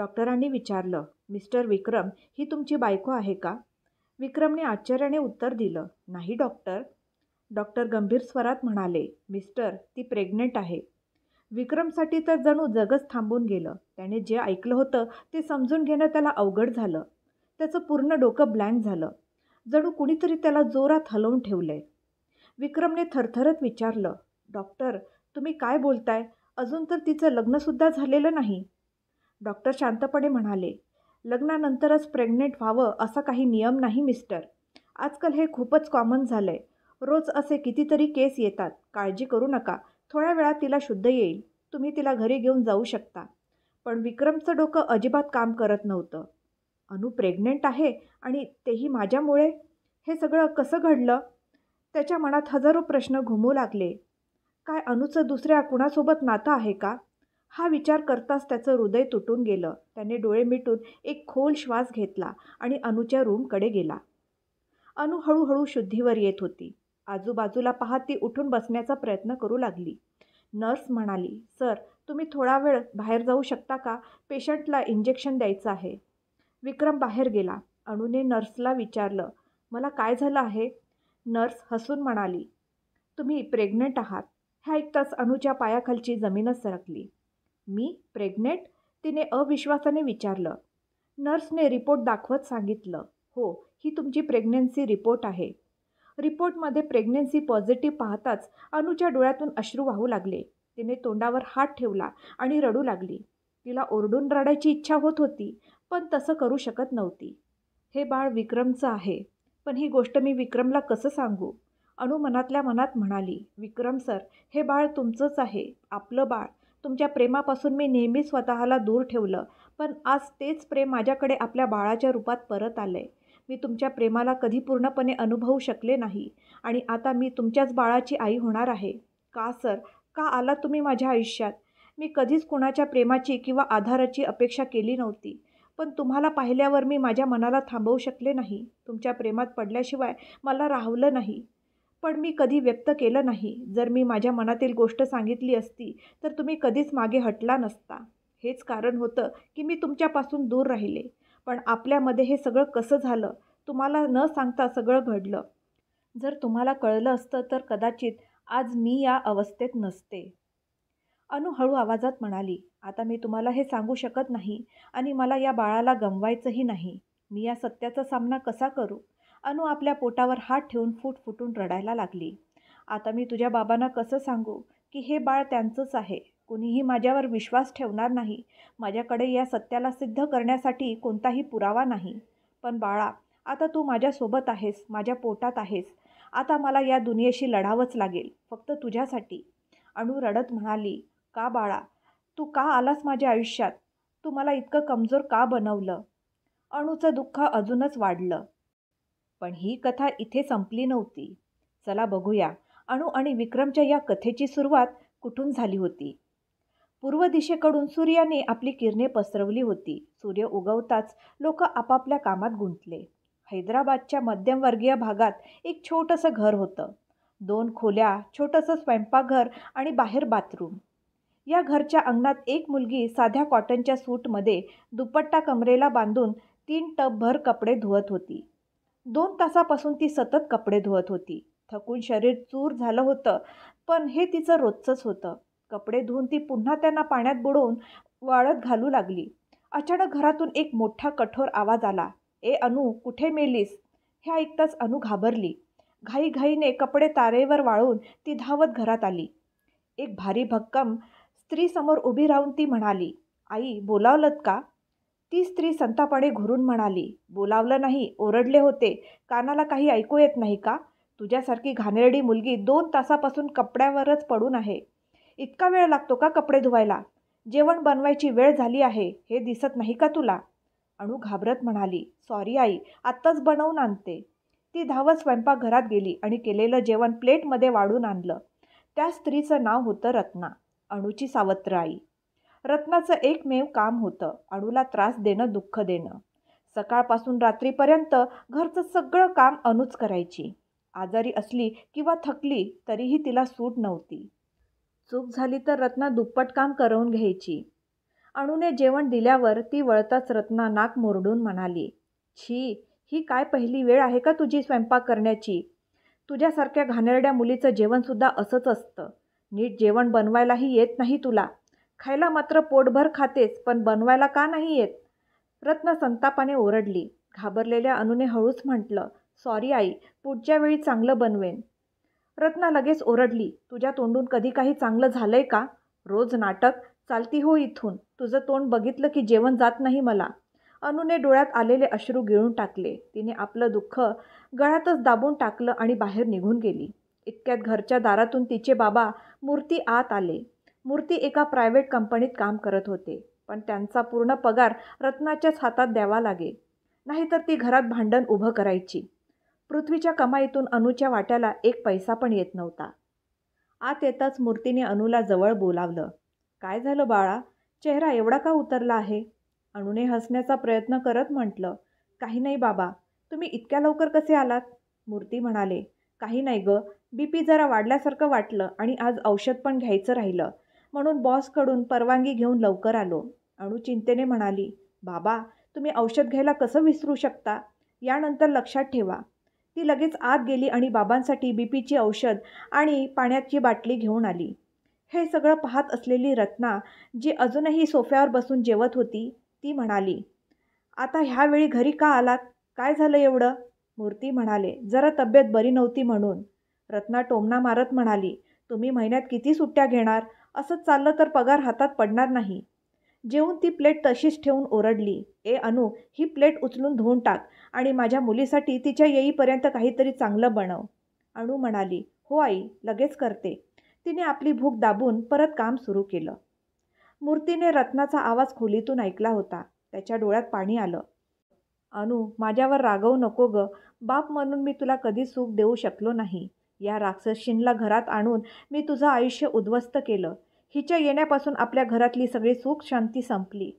डॉक्टरांनी विचारलं, मिस्टर विक्रम, ही तुमची बायको आहे का? विक्रमने आश्चर्याने उत्तर दिलं, नाही डॉक्टर. डॉक्टर गंभीर स्वरात म्हणाले, मिस्टर, ती प्रेग्नेंट आहे. विक्रमसाठी तर जणू जगच थांबून गेलं. त्याने जे ऐकलं होतं ते समजून घेणं त्याला अवघड झालं. त्याचं पूर्ण डोकं ब्लँक झालं. जणू कुणीतरी त्याला जोरात हलवून ठेवलंय. विक्रमने थरथरत विचारलं, डॉक्टर, तुम्ही काय बोलताय? अजून तर तिचं लग्नसुद्धा झालेलं नाही. डॉक्टर शांतपणे म्हणाले, लग्नानंतरच प्रेग्नेंट व्हावं असा काही नियम नाही मिस्टर. आजकाल हे खूपच कॉमन झालंय. रोज असे कितीतरी केस येतात. काळजी करू नका. थोड्या वेळात तिला शुद्ध येईल. तुम्ही तिला घरी घेऊन जाऊ शकता. पण विक्रमचं डोकं अजिबात काम करत नव्हतं. अनु प्रेग्नेंट आहे आणि तेही माझ्यामुळे? हे सगळं कसं घडलं? त्याच्या मनात हजारो प्रश्न घुमू लागले. काय अनुचं दुसऱ्या कुणासोबत नातं आहे का? हा विचार करताच त्याचं हृदय तुटून गेलं. त्याने डोळे मिटून एक खोल श्वास घेतला आणि अनुच्या रूमकडे गेला. अनु हळूहळू शुद्धीवर येत होती. आजूबाजूला पाहत ती उठून बसण्याचा प्रयत्न करू लागली. नर्स म्हणाली, सर, तुम्ही थोडा वेळ बाहेर जाऊ शकता का? पेशंटला इंजेक्शन द्यायचं आहे. विक्रम बाहेर गेला. अनुने नर्सला विचारलं, मला काय झालं आहे? नर्स हसून म्हणाली, तुम्ही प्रेग्नेंट आहात. हे ऐकताच अनुच्या पायाखालची जमीनच सरकली. मी प्रेग्नेंट? तिने अविश्वासाने विचारलं. नर्सने रिपोर्ट दाखवत सांगितलं, हो, ही तुमची प्रेग्नन्सी रिपोर्ट आहे. रिपोर्टमध्ये प्रेग्नन्सी पॉझिटिव्ह पाहताच अनुच्या डोळ्यातून अश्रू वाहू लागले. तिने तोंडावर हात ठेवला आणि रडू लागली. तिला ओरडून रडायची इच्छा होत होती, पण तसं करू शकत नव्हती. हे बाळ विक्रमचं आहे, पण ही गोष्ट मी विक्रमला कसं सांगू? अनु मनातल्या मनात म्हणाली, विक्रम सर, हे बाळ तुमचंच आहे, आपलं बाळ. तुमच्या प्रेमापासून मी नेहमी स्वतःला दूर ठेवलं, पण आज तेच प्रेम माझ्याकडे आपल्या बाळाच्या रूपात परत आलंय. मी तुमच्या प्रेमाला कधी पूर्णपणे अनुभवू शकले नाही आणि आता मी तुमच्याच बाळाची आई होणार आहे. का सर, का आलात तुम्ही माझ्या आयुष्यात? मी कधीच कुणाच्या प्रेमाची किंवा आधाराची अपेक्षा केली नव्हती, पण तुम्हाला पाहिल्यावर मी माझ्या मनाला थांबवू शकले नाही. तुमच्या प्रेमात पडल्याशिवाय मला राहवलं नाही, पण मी कधी व्यक्त केलं नाही. जर मी माझ्या मनातील गोष्ट सांगितली असती तर तुम्ही कधीच मागे हटला नसता. हेच कारण होतं की मी तुमच्यापासून दूर राहिले. पण आपल्यामध्ये हे सगळं कसं झालं? तुम्हाला न सांगता सगळं घडलं. जर तुम्हाला कळलं असतं तर कदाचित आज मी या अवस्थेत नसते. अनु हळू आवाजात म्हणाली, आता मी तुम्हाला हे सांगू शकत नाही आणि मला या बाळाला गमवायचंही नाही. मी या सत्याचा सामना कसा करू? अनु आपल्या पोटावर हात ठेवून फुटफुटून रडायला लागली. आता मी तुझ्या बाबांना कसं सांगू की हे बाळ त्यांचंच आहे? कुणीही माझ्यावर विश्वास ठेवणार नाही. माझ्याकडे या सत्याला सिद्ध करण्यासाठी कोणताही पुरावा नाही. पण बाळा, आता तू माझ्यासोबत आहेस, माझ्या पोटात आहेस. आता मला या दुनियेशी लढावंच लागेल, फक्त तुझ्यासाठी. अनु रडत म्हणाली, का बाळा? तू का आलास माझ्या आयुष्यात? तू मला इतकं कमजोर का बनवलं? अणूचं दुःख अजूनच वाढलं. पण ही कथा इथे संपली नव्हती. चला बघूया अणू आणि विक्रमच्या या कथेची सुरुवात कुठून झाली होती. पूर्व दिशेकडून सूर्याने आपली किरणे पसरवली होती. सूर्य उगवताच लोक आपापल्या कामात गुंतले. हैदराबादच्या मध्यमवर्गीय भागात एक छोटंसं घर होतं. 2 खोल्या, छोटंसं स्वयंपाकघर आणि बाहेर बाथरूम. या घरच्या अंगणात एक मुलगी साध्या कॉटनच्या सूटमध्ये दुपट्टा कमरेला बांधून 3 टबभर कपडे धुवत होती. 2 तासापासून ती सतत कपडे धुवत होती. थकून शरीर चूर झालं होतं, पण हे तिचं रोजचंच होतं. कपडे धुवून ती पुन्हा त्यांना पाण्यात बुडवून वाळत घालू लागली. अचानक घरातून एक मोठा कठोर आवाज आला, ए अनु, कुठे मेलीस? हे ऐकताच अनु घाबरली. घाईघाईने कपडे तारेवर वाळून ती धावत घरात आली. एक भारी भक्कम स्त्री समोर उभी राहून ती म्हणाली, आई, बोलावलंत का? ती स्त्री संतापाने घुरून म्हणाली, बोलावलं नाही, ओरडले होते. कानाला काही ऐकू येत नाही का? तुझ्यासारखी घाणेरडी मुलगी 2 तासापासून कपड्यावरच पडून आहे. इतका वेळ लागतो का कपडे धुवायला? जेवण बनवायची वेळ झाली आहे, हे दिसत नाही का तुला? अणू घाबरत म्हणाली, सॉरी आई, आत्ताच बनवून आणते. ती धावत स्वयंपाकघरात गेली आणि केलेलं जेवण प्लेटमध्ये वाढून आणलं. त्या स्त्रीचं नाव होतं रत्ना, अणूची सावत्र आई. रत्नाचं एकमेव काम होतं अणूला त्रास देणं, दुःख देणं. सकाळपासून रात्रीपर्यंत घरचं सगळं काम अणूच करायची. आजारी असली किंवा थकली तरीही तिला सूट नव्हती. चूक झाली तर रत्ना दुप्पट काम करवून घ्यायची. अणूने जेवण दिल्यावर ती वळताच रत्ना नाक मुरडून म्हणाली, छी, ही काय पहिली वेळ आहे का तुझी स्वयंपाक करण्याची? तुझ्यासारख्या घाणेरड्या मुलीचं जेवणसुद्धा असंच असतं. नीट जेवण बनवायलाही येत नाही तुला. खायला मात्र पोटभर खातेस, पण बनवायला का नाही येत? रत्ना संतापाने ओरडली. घाबरलेल्या अणूने हळूच म्हटलं, सॉरी आई, पुढच्या वेळी चांगलं बनवेन. रत्ना लगेच ओरडली, तुझ्या तोंडून कधी काही चांगलं झालंय का? रोज नाटक. चालती हो इथून. तुझं तोंड बघितलं की जेवण जात नाही मला. अणूने डोळ्यात आलेले अश्रू गिळून टाकले. तिने आपलं दुःख गळ्यातच दाबून टाकलं आणि बाहेर निघून गेली. इतक्यात घरच्या दारातून तिचे बाबा मूर्ती आत आले. मूर्ती एका प्रायव्हेट कंपनीत काम करत होते, पण त्यांचा पूर्ण पगार रत्नाच्याच हातात द्यावा लागे, नाहीतर ती घरात भांडण उभं करायची. पृथ्वीच्या कमाईतून अणूच्या वाट्याला एक पैसा पण येत नव्हता. आत येताच मूर्तीने अणूला जवळ बोलावलं. काय झालं बाळा? चेहरा एवढा का उतरला आहे? अणूने हसण्याचा प्रयत्न करत म्हटलं, काही नाही बाबा, तुम्ही इतक्या लवकर कसे आलात? मूर्ती म्हणाले, काही नाही ग, BP जरा वाढल्यासारखं वाटलं आणि आज औषध पण घ्यायचं राहिलं, म्हणून बॉसकडून परवानगी घेऊन लवकर आलो. अणू चिंतेने म्हणाली, बाबा, तुम्ही औषध घ्यायला कसं विसरू शकता? यानंतर लक्षात ठेवा. ती लगेच आत गेली आणि बाबांसाठी BPची औषध आणि पाण्याची बाटली घेऊन आली. हे सगळं पाहत असलेली रत्ना, जी अजूनही सोफ्यावर बसून जेवत होती, ती म्हणाली, आता ह्यावेळी घरी का आलात? काय झालं एवढं? मूर्ती म्हणाले, जरा तब्येत बरी नव्हती म्हणून. रत्ना टोमणा मारत म्हणाली, तुम्ही महिन्यात किती सुट्ट्या घेणार? असंच चाललं तर पगार हातात पडणार नाही. जेवून ती प्लेट तशीच ठेवून ओरडली, ए अनु, ही प्लेट उचलून धुवून टाक आणि माझ्या मुलीसाठी तिच्या येईपर्यंत काहीतरी चांगलं बनव. अणू म्हणाली, हो आई, लगेच करते. तिने आपली भूक दाबून परत काम सुरू केलं. मूर्तीने रत्नाचा आवाज खोलीतून ऐकला होता. त्याच्या डोळ्यात पाणी आलं. अनु, माझ्यावर रागवू नको ग. बाप म्हणून मी तुला कधी सुख देऊ शकलो नाही. या राक्षसींला घरात आणून मी तुझं आयुष्य उद्ध्वस्त केलं. हिच्या येण्यापासून आपल्या घरातली सगळी सुख शांती संपली.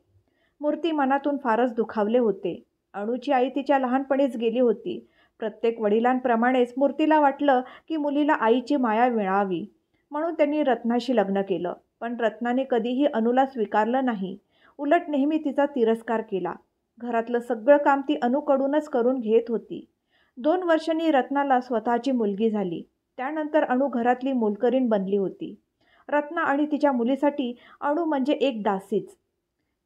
मूर्ती मनातून फारच दुखावले होते. अणूची आई तिच्या लहानपणीच गेली होती. प्रत्येक वडिलांप्रमाणेच मूर्तीला वाटलं की मुलीला आईची माया मिळावी, म्हणून त्यांनी रत्नाशी लग्न केलं. पण रत्नाने कधीही अणूला स्वीकारलं नाही. उलट नेहमी तिचा तिरस्कार केला. घरातलं सगळं काम ती अणूकडूनच करून घेत होती. 2 वर्षांनी रत्नाला स्वतःची मुलगी झाली. त्यानंतर अणू घरातली मोलकरीण बनली होती. रत्ना आणि तिच्या मुलीसाठी अणू म्हणजे एक दासीच.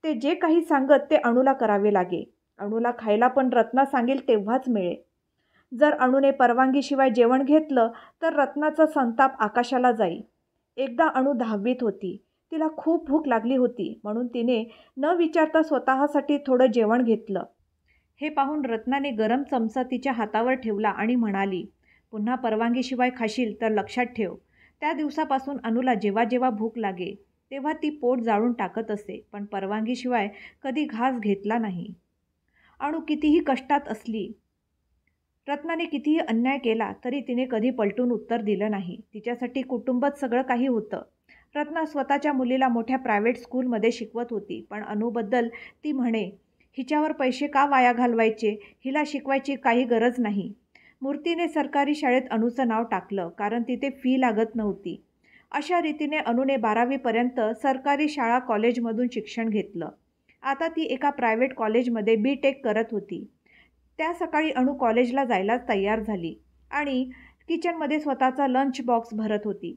ते जे काही सांगत ते अणूला करावे लागे. अणूला खायला पण रत्ना सांगेल तेव्हाच मिळे. जर अणूने परवानगीशिवाय जेवण घेतलं तर रत्नाचा संताप आकाशाला जाई. एकदा अणू 10वीत होती. तिला खूप भूक लागली होती, म्हणून तिने न विचारता स्वतःसाठी थोडं जेवण घेतलं. हे पाहून रत्नाने गरम चमचा तिच्या हातावर ठेवला आणि म्हणाली, पुन्हा परवानगीशिवाय खाशील तर लक्षात ठेव. त्या दिवसापासून अणूला जेव्हा जेव्हा भूक लागे तेव्हा ती पोट जाळून टाकत असे, पण परवानगीशिवाय कधी घास घेतला नाही. अणू कितीही कष्टात असली, रत्नाने कितीही अन्याय केला तरी तिने कधी पलटून उत्तर दिलं नाही. तिच्यासाठी कुटुंबात सगळं काही होतं. रत्ना स्वतःच्या मुलीला मोठ्या प्रायव्हेट स्कूलमध्ये शिकवत होती, पण अणूबद्दल ती म्हणे, हिच्यावर पैसे का वाया घालवायचे? हिला शिकवायची काही गरज नाही. मूर्तीने सरकारी शाळेत अणूचं नाव टाकलं, कारण तिथे फी लागत नव्हती. अशा रीतीने अणूने 12वीपर्यंत सरकारी शाळा कॉलेजमधून शिक्षण घेतलं. आता ती एका प्रायव्हेट कॉलेजमध्ये B.Tech करत होती. त्या सकाळी अणू कॉलेजला जायला तयार झाली आणि किचनमध्ये स्वतःचा लंच बॉक्स भरत होती.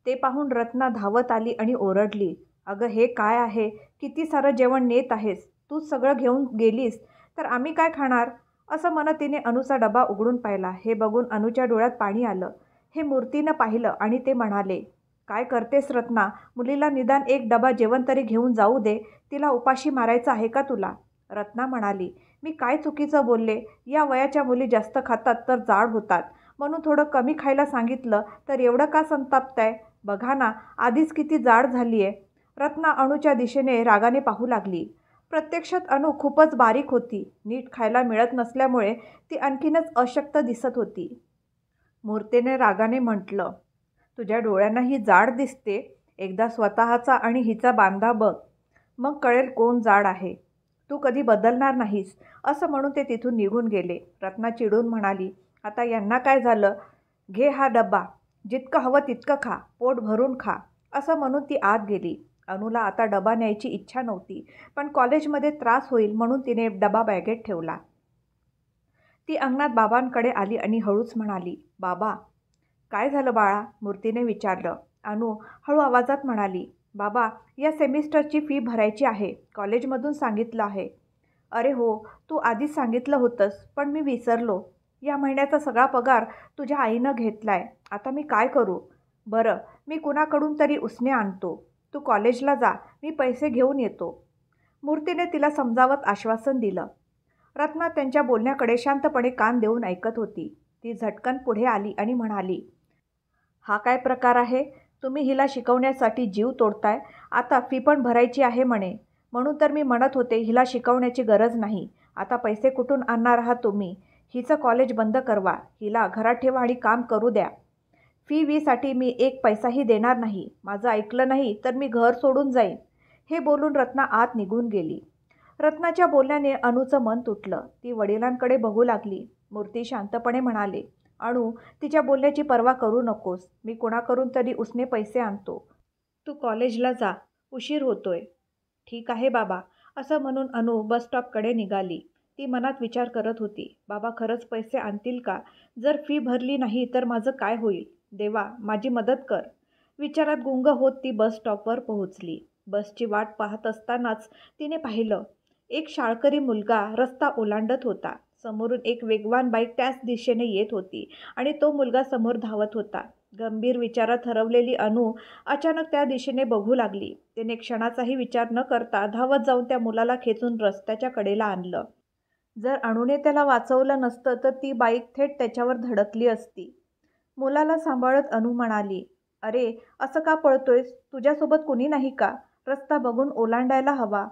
ते पाहून रत्ना धावत आली आणि ओरडली, अगं हे काय आहे? किती सारं जेवण नेत आहेस? तूच सगळं घेऊन गेलीस तर आम्ही काय खाणार? असं म्हणत तिने अणूचा डबा उघडून पाहिला. हे बघून अणूच्या डोळ्यात पाणी आलं. हे मूर्तीनं पाहिलं आणि ते म्हणाले, काय करतेस रत्ना? मुलीला निदान एक डबा जेवण तरी घेऊन जाऊ दे. तिला उपाशी मारायचं आहे का तुला? रत्ना म्हणाली, मी काय चुकीचं बोलले? या वयाच्या मुली जास्त खातात तर जाड होतात, म्हणून थोडं कमी खायला सांगितलं तर एवढं का संतापताय? बघा ना, आधीच किती जाड झाली आहे. रत्ना अणूच्या दिशेने रागाने पाहू लागली. प्रत्यक्षात अणू खूपच बारीक होती. नीट खायला मिळत नसल्यामुळे ती आणखीनच अशक्त दिसत होती. मूर्तीने रागाने म्हटलं, तुझ्या डोळ्यांना ही जाड दिसते. एकदा स्वतःचा आणि हिचा बांधा बघ, मग कळेल कोण जाड आहे. तू कधी बदलणार नाहीस. असं म्हणून ते तिथून निघून गेले. रत्ना चिडून म्हणाली, आता यांना काय झालं? घे हा डब्बा, जितकं हवं तितकं खा, पोट भरून खा. असं म्हणून ती आत गेली. अनुला आता डबा न्यायची इच्छा नव्हती, पण कॉलेजमध्ये त्रास होईल म्हणून तिने डबा बॅगेत ठेवला. ती अंगणात बाबांकडे आली आणि हळूच म्हणाली, बाबा. काय झालं बाळा? मूर्तीने विचारलं. अनु हळू आवाजात म्हणाली, बाबा, या सेमिस्टरची फी भरायची आहे. कॉलेजमधून सांगितलं आहे. अरे हो, तू आधीच सांगितलं होतंस, पण मी विसरलो. या महिन्याचा सगळा पगार तुझ्या आईनं घेतलाय. आता मी काय करू? बरं, मी कुणाकडून तरी उसने आणतो. तू कॉलेजला जा, मी पैसे घेऊन येतो. मूर्तीने तिला समजावत आश्वासन दिलं. रत्ना त्यांच्या बोलण्याकडे शांतपणे कान देऊन ऐकत होती. ती झटकन पुढे आली आणि म्हणाली, हा काय प्रकार आहे? तुम्ही हिला शिकवण्यासाठी जीव तोडताय. आता फी पण भरायची आहे म्हणे. म्हणून तर मी म्हणत होते हिला शिकवण्याची गरज नाही. आता पैसे कुठून आणणार आहात तुम्ही? हिचं कॉलेज बंद करवा. हिला घरात ठेवा आणि काम करू द्या. फी मी एक पैसाही देणार नाही. माझं ऐकलं नाही तर मी घर सोडून जाईन. हे बोलून रत्ना आत निघून गेली. रत्नाच्या बोलण्याने अनुचं मन तुटलं. ती वडिलांकडे बघू लागली. मूर्ती शांतपणे म्हणाले, अनु, तिच्या बोलण्याची पर्वा करू नकोस. मी कोणाकडून तरी उसने पैसे आणतो. तू कॉलेजला जा. उशीर होतोय. ठीक आहे बाबा, असं म्हणून अनु बसस्टॉपकडे निघाली. ती मनात विचार करत होती, बाबा खरंच पैसे आणतील का? जर फी भरली नाही तर माझं काय होईल? देवा, माझी मदत कर. विचारात गुंग होत ती बसस्टॉपवर पोहोचली. बसची वाट पाहत असतानाच तिने पाहिलं, एक शाळकरी मुलगा रस्ता ओलांडत होता. समोरून एक वेगवान बाईक त्याच दिशेने येत होती आणि तो मुलगा समोर धावत होता. गंभीर विचारात हरवलेली अनु अचानक त्या दिशेने बघू लागली. तिने क्षणाचाही विचार न करता धावत जाऊन त्या मुलाला खेचून रस्त्याच्या कडेला आणलं. जर अणूने त्याला वाचवलं नसतं तर ती बाईक थेट त्याच्यावर धडकली असती. मुलाला सांभाळत अनु म्हणाली, अरे असं का पळतोयस? तुझ्यासोबत कुणी नाही का? रस्ता बघून ओलांडायला हवा.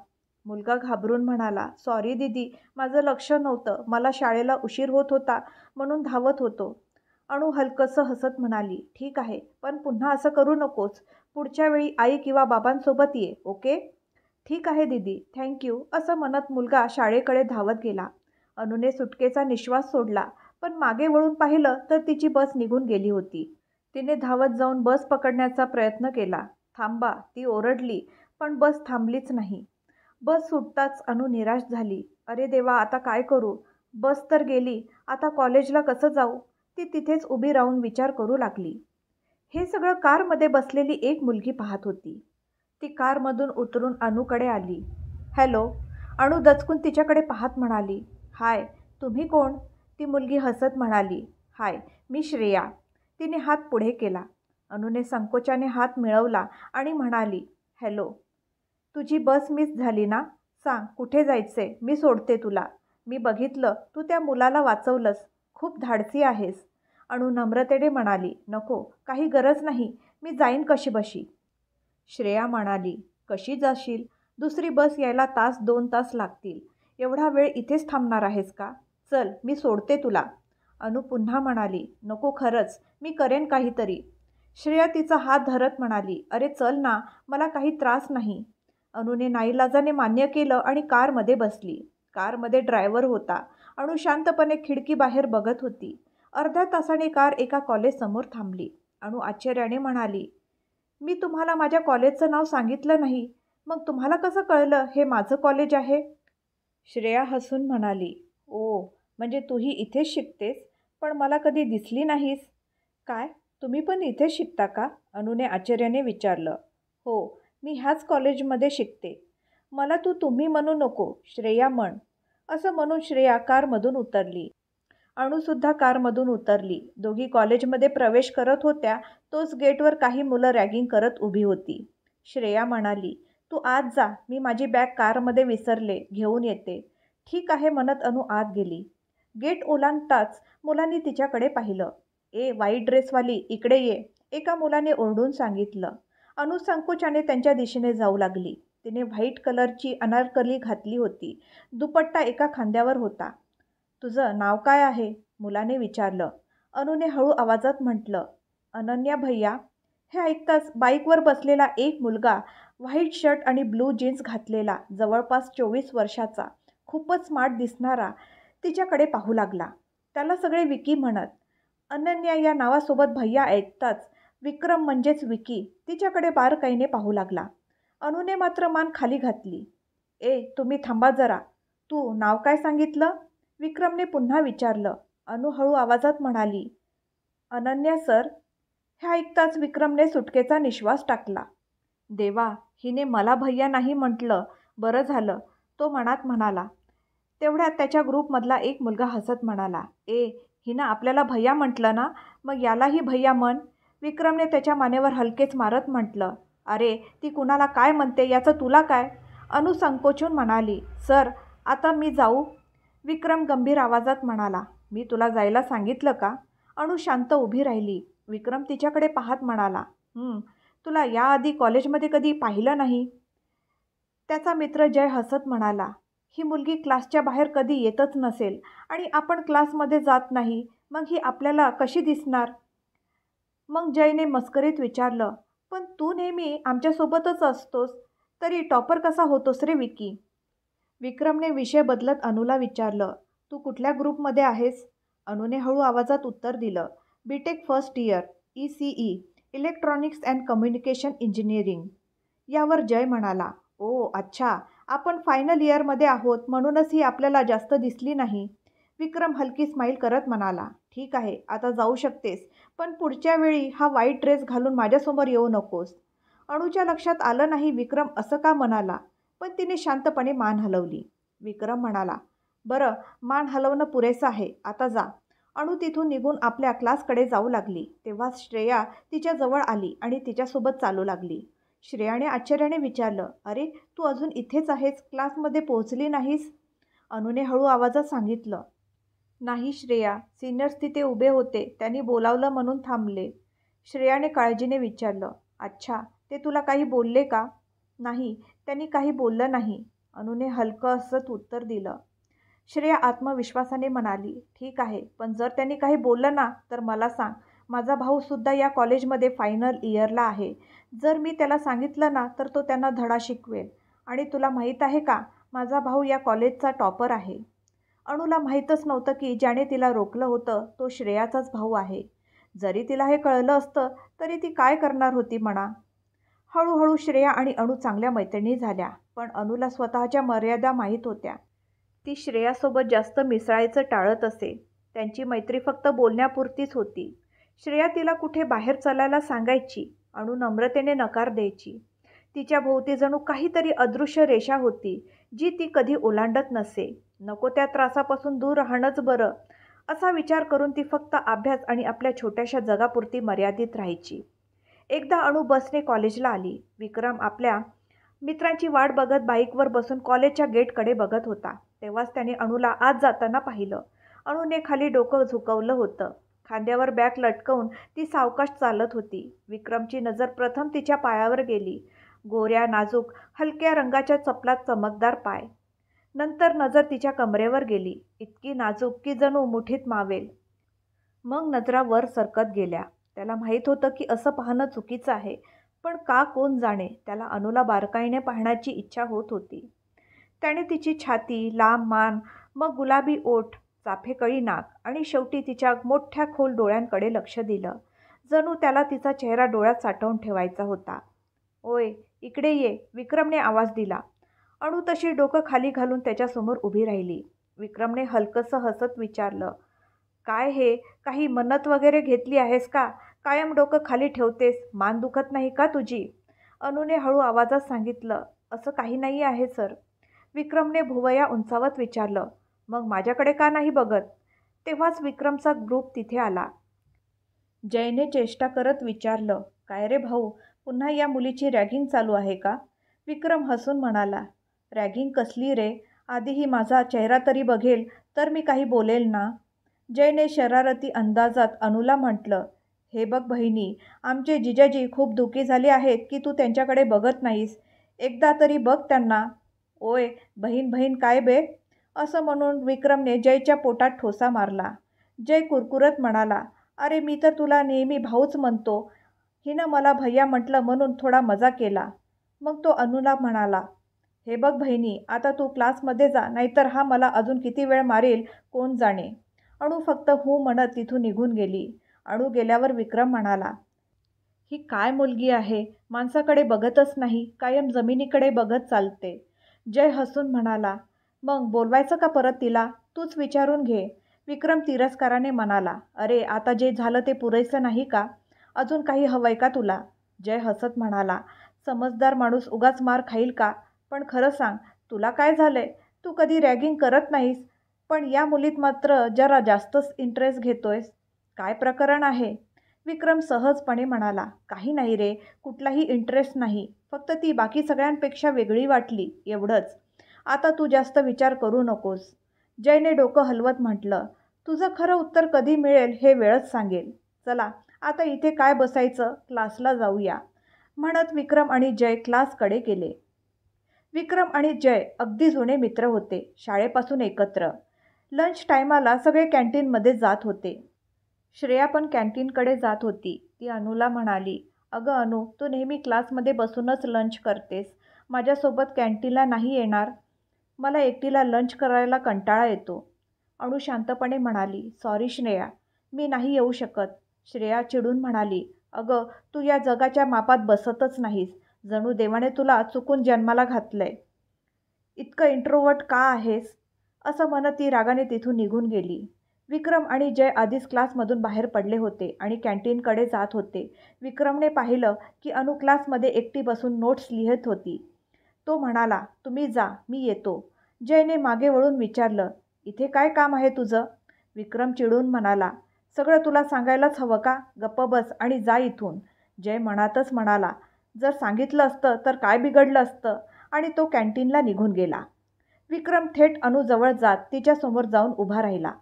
मुलगा घाबरून म्हणाला, सॉरी दीदी, माझं लक्ष नव्हतं. मला शाळेला उशीर होत होता म्हणून धावत होतो. अनु हलकंसं हसत म्हणाली, ठीक आहे, पण पुन्हा असं करू नकोस. पुढच्या वेळी आई किंवा बाबांसोबत ये, ओके? ठीक आहे दीदी, थँक्यू, असं म्हणत मुलगा शाळेकडे धावत गेला. अनुने सुटकेचा निश्वास सोडला, पण मागे वळून पाहिलं तर तिची बस निघून गेली होती. तिने धावत जाऊन बस पकडण्याचा प्रयत्न केला. थांबा, ती ओरडली, पण बस थांबलीच नाही. बस सुटताच अनु निराश झाली. अरे देवा, आता काय करू? बस तर गेली. आता कॉलेजला कसं जाऊ? ती तिथेच उभी राहून विचार करू लागली. हे सगळं कारमध्ये बसलेली एक मुलगी पाहत होती. ती कारमधून उतरून अनुकडे आली. हॅलो. अनु दचकून तिच्याकडे पाहत म्हणाली, हाय, तुम्ही कोण? ती मुलगी हसत म्हणाली, हाय, मी श्रेया. तिने हात पुढे केला. अनुने संकोचाने हात मिळवला आणि म्हणाली, हॅलो. तुझी बस मिस झाली ना? सांग, कुठे जायचे? मी सोडते तुला. मी बघितलं, तू त्या मुलाला वाचवलंस. खूप धाडसी आहेस. अनु नम्रतेने म्हणाली, नको, काही गरज नाही. मी जाईन कशीबशी. श्रेया म्हणाली, कशी जाशील? दुसरी बस यायला तास 2 तास लागतील. एवढा वेळ इथेच थांबणार आहेस का? चल, मी सोडते तुला. अनु पुन्हा म्हणाली, नको, खरंच, मी करेन काहीतरी. श्रेया तिचा हात धरत म्हणाली, अरे चल ना, मला काही त्रास नाही. अनुने नाईलाजाने मान्य केलं आणि कारमध्ये बसली. कारमध्ये ड्रायव्हर होता. अनु शांतपणे खिडकीबाहेर बघत होती. अर्ध्या तासाने कार एका कॉलेजसमोर थांबली. अनु आश्चर्याने म्हणाली, मी तुम्हाला माझ्या कॉलेजचं नाव सांगितलं नाही. मग तुम्हाला कसं कळलं हे माझं कॉलेज आहे? श्रेया हसून म्हणाली, ओ, म्हणजे तूही इथेच शिकतेस? पण मला कधी दिसली नाहीस. काय, तुम्ही पण इथेच शिकता का? अनुने आश्चर्याने विचारलं. हो, मी ह्याच कॉलेजमध्ये शिकते. मला तू तुम्ही म्हणू नको, श्रेया म्हण. असं म्हणून श्रेया कारमधून उतरली. अणूसुद्धा कारमधून उतरली. दोघी कॉलेजमध्ये प्रवेश करत होत्या. तोच गेटवर काही मुलं रॅगिंग करत उभी होती. श्रेया म्हणाली, तू आत जा, मी माझी बॅग कारमध्ये विसरले, घेऊन येते. ठीक आहे म्हणत अनु आत गेली. गेट ओलांडताच मुलांनी तिच्याकडे पाहिलं. ए व्हाईट ड्रेसवाली, इकडे ये, एका मुलाने ओरडून सांगितलं. अनु संकोचाने त्यांच्या दिशेने जाऊ लागली. तिने व्हाईट कलरची अनारकली घातली होती. दुपट्टा एका खांद्यावर होता. तुझं नाव काय आहे? मुलाने विचारलं. अनुने हळू आवाजात म्हटलं, अनन्या भैया. हे ऐकताच बाईकवर बसलेला एक मुलगा, व्हाईट शर्ट आणि ब्लू जीन्स घातलेला, जवळपास 24 वर्षाचा, खूपच स्मार्ट दिसणारा, तिच्याकडे पाहू लागला. त्याला सगळे विकी म्हणत. अनन्या या नावासोबत भैया ऐकताच विक्रम म्हणजेच विकी तिच्याकडे बारकाईने पाहू लागला. अनुने मात्र मान खाली घातली. तुम्ही थांबा जरा. तू नाव काय सांगितलं? विक्रमने पुन्हा विचारलं. अनु हळू आवाजात म्हणाली, अनन्या सर. हे ऐकताच विक्रमने सुटकेचा निश्वास टाकला. देवा, हिने मला भैया नाही म्हटलं. बरं झालं, तो मनात म्हणाला. तेवढ्यात त्याच्या ग्रुपमधला एक मुलगा हसत म्हणाला, हिनं आपल्याला भैया म्हटलं ना, मग यालाही भैया म्हण. विक्रमने त्याच्या मानेवर हलकेच मारत म्हटलं, अरे ती कुणाला काय म्हणते याचं तुला काय? अनु संकोचून म्हणाली, सर आता मी जाऊ? विक्रम गंभीर आवाजात म्हणाला, मी तुला जायला सांगितलं का? अनु शांत उभी राहिली. विक्रम तिच्याकडे पाहत म्हणाला, तुला याआधी कॉलेजमध्ये कधी पाहिलं नाही? त्याचा मित्र जय हसत म्हणाला, ही मुलगी क्लासच्या बाहेर कधी येतच नसेल आणि आपण क्लासमध्ये जात नाही, मग ही आपल्याला कशी दिसणार? मग जयने मस्करीत विचारलं, पण तू नेहमी आमच्यासोबतच असतोस, तरी टॉपर कसा होतोस रे विकी? विक्रमने विषय बदलत अनुला विचारलं, तू कुठल्या ग्रुपमध्ये आहेस? अनुने हळू आवाजात उत्तर दिलं, B Tech first year, ECE, electronics and communication engineering. यावर जय म्हणाला, अच्छा, आपण फायनल इयरमध्ये आहोत म्हणूनच ही आपल्याला जास्त दिसली नाही. विक्रम हलकी स्माईल करत म्हणाला, ठीक आहे, आता जाऊ शकतेस, पण पुढच्या वेळी हा व्हाईट ड्रेस घालून माझ्यासमोर येऊ नकोस. अनुच्या लक्षात आलं नाही विक्रम असं का म्हणाला, पण तिने शांतपणे मान हलवली. विक्रम म्हणाला, बरं, मान हलवणं पुरेसं आहे, आता जा. अनु तिथून निघून आपल्या क्लासकडे जाऊ लागली. तेव्हा श्रेया तिच्या जवळ आली आणि तिच्यासोबत चालू लागली. श्रेयाने आश्चर्याने विचारलं, अरे तू अजून इथेच आहेस, क्लासमध्ये पोहोचली नाहीस? अनुने हळू आवाजात सांगितलं, नाही श्रेया, सिनियर्स तिथे उभे होते, त्यांनी बोलावलं म्हणून थांबले. श्रेयाने काळजीने विचारलं, अच्छा, ते तुला काही बोलले का? नाही, त्यांनी काही बोललं नाही. अनुने हलकं हसत उत्तर दिलं. श्रेया आत्मविश्वासाने म्हणाली, ठीक आहे, पण जर त्यांनी काही बोललं ना तर मला सांग. माझा भाऊसुद्धा या कॉलेजमध्ये फायनल इयरला आहे. जर मी त्याला सांगितलं ना तर तो त्यांना धडा शिकवेल. आणि तुला माहीत आहे का, माझा भाऊ या कॉलेजचा टॉपर आहे. अनुला माहीतच नव्हतं की ज्याने तिला रोखलं होतं तो श्रेयाचाच भाऊ आहे. जरी तिला हे कळलं असतं तरी ती काय करणार होती म्हणा. हळूहळू श्रेया आणि अनु चांगल्या मैत्रिणी झाल्या, पण अनुला स्वतःच्या मर्यादा माहीत होत्या. ती श्रेयासोबत जास्त मिसळायचं टाळत असे. त्यांची मैत्री फक्त बोलण्यापुरतीच होती. श्रेया तिला कुठे बाहेर चालायला सांगायची, अनु नम्रतेने नकार द्यायची. तिच्या भोवती जणू काहीतरी अदृश्य रेषा होती जी ती कधी ओलांडत नसे. नको त्या त्रासापासून दूर राहणंच बरं, असा विचार करून ती फक्त अभ्यास आणि आपल्या छोट्याशा जगापुरती मर्यादित राहायची. एकदा अनु बसने कॉलेजला आली. विक्रम आपल्या मित्रांची वाट बघत बाईकवर बसून कॉलेजच्या गेटकडे बघत होता. तेव्हाच त्याने अनुला आत जाताना पाहिलं. अनुने खाली डोकं झुकवलं होतं. खांद्यावर बॅग लटकवून ती सावकाश चालत होती. विक्रमची नजर प्रथम तिच्या पायावर गेली. गोऱ्या, नाजूक, हलक्या रंगाच्या चपलात चमकदार पाय. नंतर नजर तिच्या कमरेवर गेली, इतकी नाजूक की जणू मुठीत मावेल. मग नजरा वर सरकत गेल्या. त्याला माहीत होतं की असं पाहणं चुकीचं आहे, पण का कोण जाणे, त्याला अनुला बारकाईने पाहण्याची इच्छा होत होती. त्याने तिची छाती, लांब मान, मग गुलाबी ओठ, चाफेकळी नाक आणि शेवटी तिच्या मोठ्या खोल डोळ्यांकडे लक्ष दिलं. जणू त्याला तिचा चेहरा डोळ्यात साठवून ठेवायचा होता. ओय, इकडे ये, विक्रमने आवाज दिला. अनु तशी डोकं खाली घालून त्याच्यासमोर उभी राहिली. विक्रमने हलकंसं हसत विचारलं, काय हे, काही मन्नत वगैरे घेतली आहेस का? कायम डोकं खाली ठेवतेस, मान दुखत नाही का तुझी? अनुने हळू आवाजात सांगितलं, असं काही नाही आहे सर. विक्रमने भुवया उंचावत विचारलं, मग माझ्याकडे का नाही बघत? तेव्हाच विक्रमचा ग्रुप तिथे आला. जयने चेष्टा करत विचारलं, काय रे भाऊ, पुन्हा या मुलीची रॅगिंग चालू आहे का? विक्रम हसून म्हणाला, रॅगिंग कसली रे? आधी ही माझा चेहरा तरी बघेल तर मी काही बोलेल ना. जयने शरारती अंदाजात अनुला म्हटलं, हे बघ बहिणी, आमचे जिजाजी खूप दुःखी झाले आहेत की तू त्यांच्याकडे बघत नाहीस. एकदा तरी बघ त्यांना. ओय, बहीण बहीण काय बे? असं म्हणून विक्रमने जयच्या पोटात ठोसा मारला. जय कुरकुरत म्हणाला, अरे मी तर तुला नेहमी भाऊच म्हणतो. हिनं मला भैया म्हटलं म्हणून थोडा मजा केला. मग तो अनुला म्हणाला, हे बघ बहिणी, आता तू क्लासमध्ये जा, नाहीतर हा मला अजून किती वेळ मारेल कोण जाणे. अनु फक्त हो म्हणत तिथून निघून गेली. अनु गेल्यावर विक्रम म्हणाला, ही काय मुलगी आहे, माणसाकडे बघतच नाही, कायम जमिनीकडे बघत चालते. जय हसून म्हणाला, मग बोलवायचं का परत तिला? तूच विचारून घे. विक्रम तिरस्काराने म्हणाला, अरे आता जे झालं ते पुरेसं नाही का? अजून काही हवंय का तुला? जय हसत म्हणाला, समजदार माणूस उगाच मार खाईल का? पण खरं सांग, तुला काय झालंय? तू कधी रॅगिंग करत नाहीस, पण या मुलीत मात्र जरा जास्तच इंटरेस्ट घेतोयस. काय प्रकरण आहे? विक्रम सहजपणे म्हणाला, काही नाही रे, कुठलाही इंटरेस्ट नाही. फक्त ती बाकी सगळ्यांपेक्षा वेगळी वाटली, एवढंच. आता तू जास्त विचार करू नकोस. जयने डोकं हलवत म्हटलं, तुझं खरं उत्तर कधी मिळेल हे वेळच सांगेल. चला, आता इथे काय बसायचं, क्लासला जाऊया. म्हणत विक्रम आणि जय क्लासकडे गेले. विक्रम आणि जय अगदी जुने मित्र होते, शाळेपासून एकत्र. लंच टायमाला सगळे कॅन्टीनमध्ये जात होते. श्रेया पण कॅन्टीनकडे जात होती. ती अनुला म्हणाली, अगं अनु, तू नेहमी क्लासमध्ये बसूनच लंच करतेस. माझ्यासोबत कॅन्टीनला नाही येणार? मला एकटीला लंच करायला कंटाळा येतो. अनु शांतपणे म्हणाली, सॉरी श्रेया, मी नाही येऊ शकत. श्रेया चिडून म्हणाली, अगं, तू या जगाच्या मापात बसतच नाहीस. जणू देवाने तुला चुकून जन्माला घातलंय. इतकं इंट्रोवर्ट का आहेस? असं म्हणत ती रागाने तिथून निघून गेली. विक्रम आणि जय आधीच क्लासमधून बाहेर पडले होते आणि कॅन्टीनकडे जात होते. विक्रमने पाहिलं की अनु क्लासमध्ये एकटी बसून नोट्स लिहित होती. तो म्हणाला, तुम्ही जा, मी येतो. जयने मागे वळून विचारलं, इथे काय काम आहे तुझं? विक्रम चिडून म्हणाला, सगळं तुला सांगायलाच हवं का? गप्प बस आणि जा इथून. जय मनातच म्हणाला, जर सांगितलं असतं तर काय बिघडलं असतं, आणि तो कॅन्टीनला निघून गेला. विक्रम थेट अनुजवळ जात तिच्यासमोर जाऊन उभा राहिला.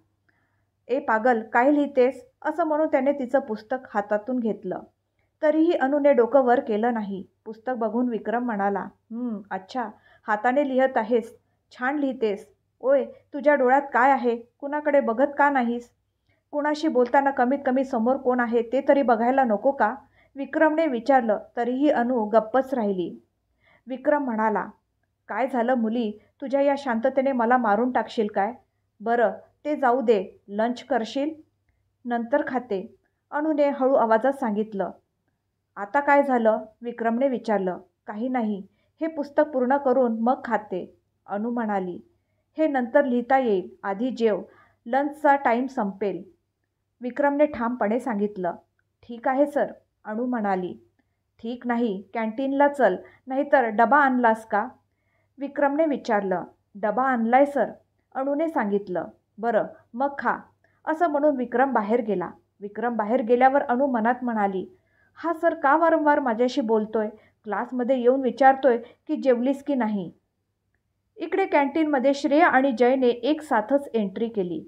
ए पागल, काय लिहितेस? असं म्हणून त्याने तिचं पुस्तक हातातून घेतलं. तरीही अनुने डोकं वर केलं नाही. पुस्तक बघून विक्रम म्हणाला, अच्छा, हाताने लिहत आहेस, छान लिहितेस. ओय, तुझ्या डोळ्यात काय आहे? कुणाकडे बघत का नाहीस? कुणाशी बोलताना कमीत कमी समोर कोण आहे ते तरी बघायला नको का? विक्रमने विचारलं. तरीही अनु गप्पच राहिली. विक्रम म्हणाला, काय झालं मुली, तुझ्या या शांततेने मला मारून टाकशील काय? बरं, ते जाऊ दे, लंच करशील? नंतर खाते, अनुने हळू आवाजात सांगितलं. आता काय झालं? विक्रमने विचारलं. काही नाही, हे पुस्तक पूर्ण करून मग खाते, अनु म्हणाली. हे नंतर लिहिता येईल, आधी जेव, लंचचा टाईम संपेल, विक्रमने ठामपणे सांगितलं. ठीक आहे सर, अनु म्हणाली. ठीक नाही, कॅन्टीनला चल, नाहीतर डबा आणलास का? विक्रमने विचारलं. डबा आणलाय सर, अनुने सांगितलं. बरं, मग खा. असं म्हणून विक्रम बाहेर गेला. विक्रम बाहेर गेल्यावर अनु मनात म्हणाली, हा सर का वारंवार माझ्याशी बोलतोय? क्लासमध्ये येऊन विचारतोय की जेवलीस की नाही? इकडे कॅन्टीनमध्ये श्रेया आणि जयने एक साथच एंट्री केली.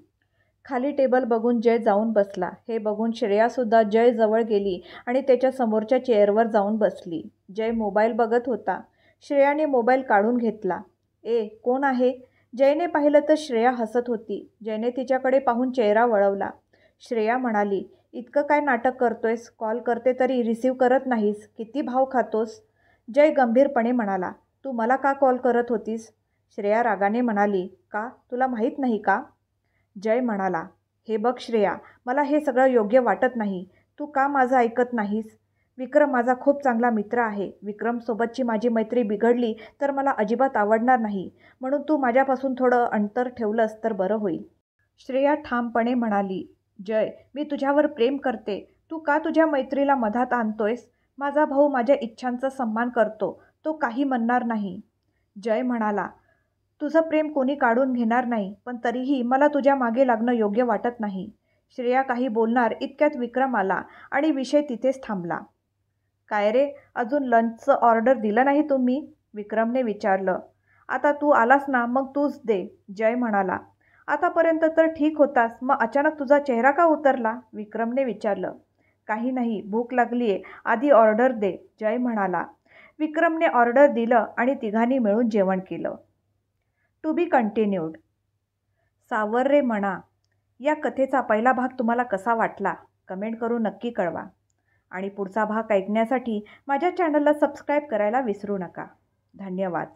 खाली टेबल बघून जय जाऊन बसला. हे बघून श्रेयासुद्धा जय जवळ गेली आणि त्याच्या समोरच्या चेअरवर जाऊन बसली. जय मोबाईल बघत होता. श्रेयाने मोबाईल काढून घेतला. ए, कोण आहे? जयने पाहिलं तर श्रेया हसत होती. जयने तिच्याकडे पाहून चेहरा वळवला. श्रेया म्हणाली, इतकं काय नाटक करतोयस? कॉल करते तरी रिसीव करत नाहीस, किती भाव खातोस? जय गंभीरपणे म्हणाला, तू मला का कॉल करत होतीस? श्रेया रागाने म्हणाली, का, तुला माहीत नाही का? जय म्हणाला, हे बघ श्रेया, मला हे सगळं योग्य वाटत नाही. तू का माझं ऐकत नाहीस? विक्रम माझा खूप चांगला मित्र आहे. विक्रमसोबतची माझी मैत्री बिघडली तर मला अजिबात आवडणार नाही. म्हणून तू माझ्यापासून थोडं अंतर ठेवलंस तर बरं होईल. श्रेया ठामपणे म्हणाली, जय, मी तुझ्यावर प्रेम करते. तू का तुझ्या मैत्रीला मधात आणतोयस? माझा भाऊ माझ्या इच्छांचा सन्मान करतो, तो काही म्हणणार नाही. जय म्हणाला, तुझं प्रेम कोणी काढून घेणार नाही, पण तरीही मला तुझ्या मागे लागणं योग्य वाटत नाही. श्रेया काही बोलणार इतक्यात विक्रम आला आणि विषय तिथेच थांबला. काय रे, अजून लंचचं ऑर्डर दिलं नाही तुम्ही? विक्रमने विचारलं. आता तू आलास ना, मग तूच दे, जय म्हणाला. आतापर्यंत तर ठीक होतास, मग अचानक तुझा चेहरा का उतरला? विक्रमने विचारलं. काही नाही, भूक लागलीये, आधी ऑर्डर दे, जय म्हणाला. विक्रमने ऑर्डर दिलं आणि तिघांनी मिळून जेवण केलं. To be continued. सावर रे म्हणा या कथेचा पहिला भाग तुम्हाला कसा वाटला? कमेंट करून नक्की कळवा. आणि पुढचा भाग ऐकण्यासाठी माझ्या चॅनलला सबस्क्राईब करायला विसरू नका. धन्यवाद.